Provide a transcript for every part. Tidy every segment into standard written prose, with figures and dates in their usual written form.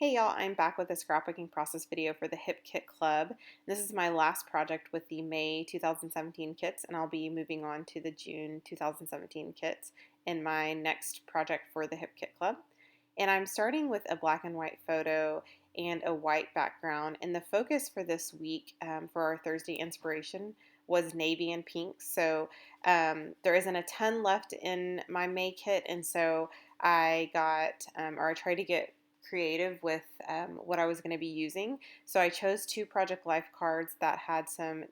Hey y'all, I'm back with a scrapbooking process video for the Hip Kit Club. This is my last project with the May 2017 kits, and I'll be moving on to the June 2017 kits in my next project for the Hip Kit Club. And I'm starting with a black and white photo and a white background. And the focus for this week for our Thursday inspiration was navy and pink. So there isn't a ton left in my May kit, and so I got, or I tried to get creative with what I was going to be using. So I chose two Project Life cards that had some,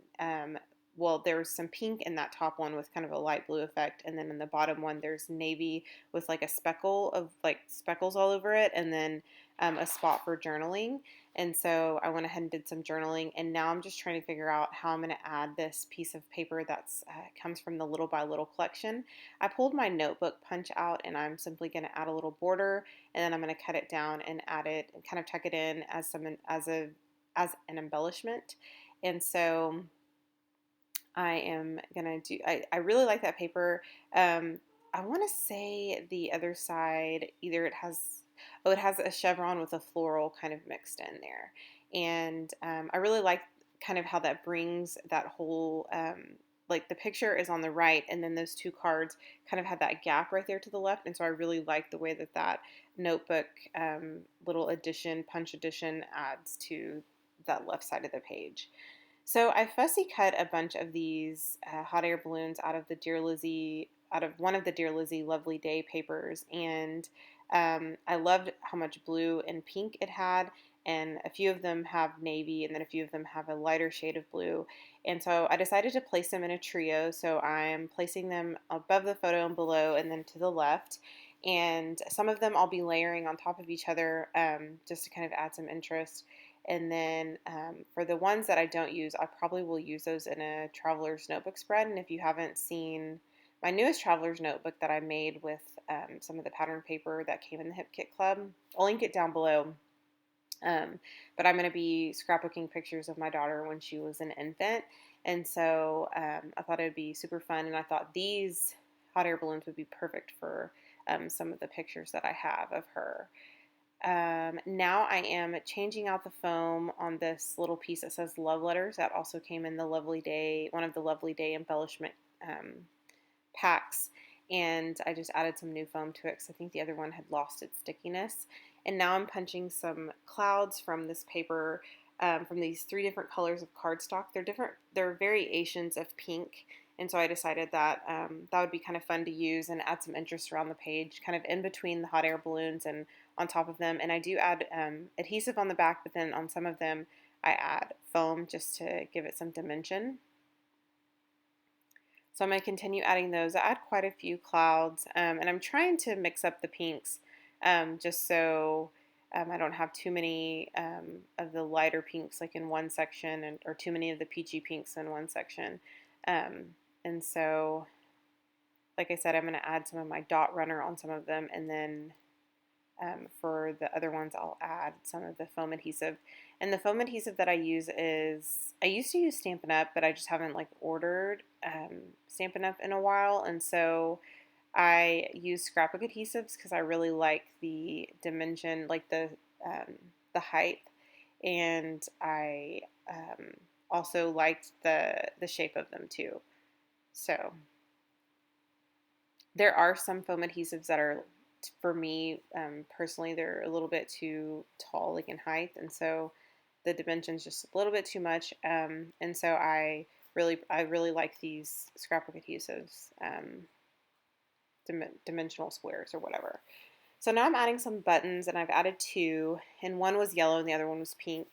well, there was some pink in that top one with kind of a light blue effect, and then in the bottom one there's navy with like a speckle of like speckles all over it, and then a spot for journaling. And so I went ahead and did some journaling, and now I'm just trying to figure out how I'm going to add this piece of paper that's comes from the Little by Little collection. I pulled my notebook punch out, and I'm simply going to add a little border, and then I'm going to cut it down and add it and kind of tuck it in as an embellishment. And so I am gonna do. I really like that paper. I want to say the other side either it has a chevron with a floral kind of mixed in there, and I really like kind of how that brings that whole. Like the picture is on the right, and then those two cards kind of have that gap right there to the left, and so I really like the way that notebook little addition, punch addition adds to that left side of the page. So I fussy cut a bunch of these hot air balloons out of one of the Dear Lizzie Lovely Day papers, and I loved how much blue and pink it had, and a few of them have navy, and then a few of them have a lighter shade of blue. And so I decided to place them in a trio, so I'm placing them above the photo and below, and then to the left. And some of them I'll be layering on top of each other just to kind of add some interest. And then for the ones that I don't use, I probably will use those in a traveler's notebook spread. And if you haven't seen my newest traveler's notebook that I made with some of the pattern paper that came in the Hip Kit Club, I'll link it down below. But I'm going to be scrapbooking pictures of my daughter when she was an infant. And so I thought it would be super fun. And I thought these hot air balloons would be perfect for some of the pictures that I have of her. Now I am changing out the foam on this little piece that says love letters that also came in the Lovely Day, one of the Lovely Day embellishment packs. And I just added some new foam to it because I think the other one had lost its stickiness. And now I'm punching some clouds from this paper, from these three different colors of cardstock. They're variations of pink. And so I decided that that would be kind of fun to use and add some interest around the page, kind of in between the hot air balloons and on top of them. And I do add adhesive on the back, but then on some of them I add foam just to give it some dimension. So I'm going to continue adding those. I add quite a few clouds, and I'm trying to mix up the pinks just so I don't have too many of the lighter pinks like in one section, or too many of the peachy pinks in one section. And so, like I said, I'm going to add some of my dot runner on some of them, and then for the other ones, I'll add some of the foam adhesive. And the foam adhesive that I use I used to use Stampin' Up, but I just haven't like ordered Stampin' Up in a while. And so I use Scrapbook adhesives because I really like the dimension, like the height. And I also liked the shape of them too. So there are some foam adhesives that are, for me personally, they're a little bit too tall, like in height, and so the dimension's just a little bit too much. And so I really like these scrapbook adhesives, dimensional squares or whatever. So now I'm adding some buttons, and I've added two, and one was yellow and the other one was pink.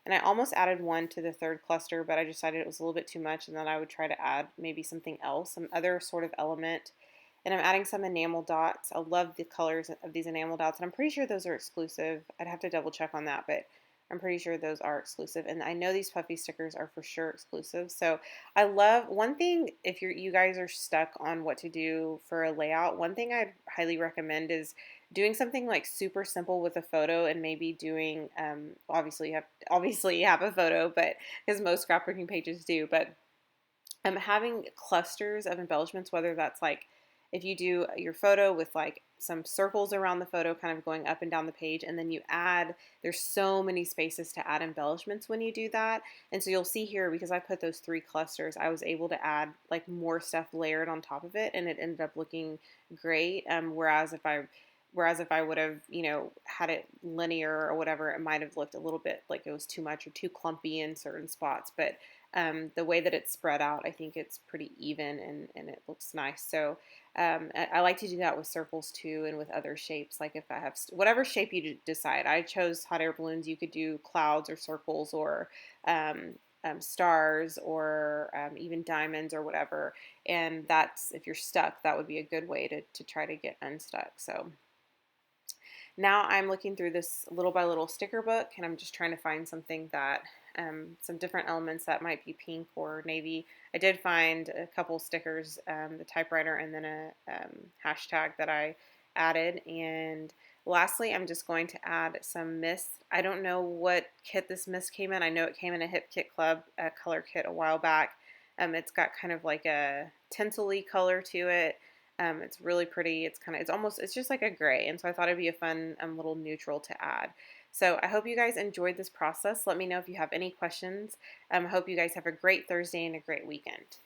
And I almost added one to the third cluster, but I decided it was a little bit too much, and then I would try to add maybe something else, some other sort of element. And I'm adding some enamel dots. I love the colors of these enamel dots, and I'm pretty sure those are exclusive. I'd have to double check on that, but I'm pretty sure those are exclusive. And I know these puffy stickers are for sure exclusive. So I love, one thing, if you guys are stuck on what to do for a layout, one thing I'd highly recommend is doing something like super simple with a photo, and maybe doing obviously you have a photo, but because most scrapbooking pages do, but having clusters of embellishments, whether that's like if you do your photo with like some circles around the photo kind of going up and down the page, and then you add, there's so many spaces to add embellishments when you do that. And so you'll see here, because I put those 3 clusters, I was able to add like more stuff layered on top of it, and it ended up looking great. Whereas if I would have, had it linear or whatever, it might have looked a little bit like it was too much or too clumpy in certain spots. But the way that it's spread out, I think it's pretty even, and it looks nice. So I like to do that with circles too, and with other shapes. Like if I have whatever shape you decide. I chose hot air balloons. You could do clouds or circles or stars or even diamonds or whatever. And that's, if you're stuck, that would be a good way to try to get unstuck. So now I'm looking through this little by little sticker book, and I'm just trying to find something that, some different elements that might be pink or navy. I did find a couple stickers, the typewriter, and then a hashtag that I added. And lastly, I'm just going to add some mist. I don't know what kit this mist came in. I know it came in a Hip Kit Club color kit a while back. It's got kind of like a tinsel-y color to it. It's really pretty. It's just like a gray. And so I thought it'd be a fun little neutral to add. So I hope you guys enjoyed this process. Let me know if you have any questions. I hope you guys have a great Thursday and a great weekend.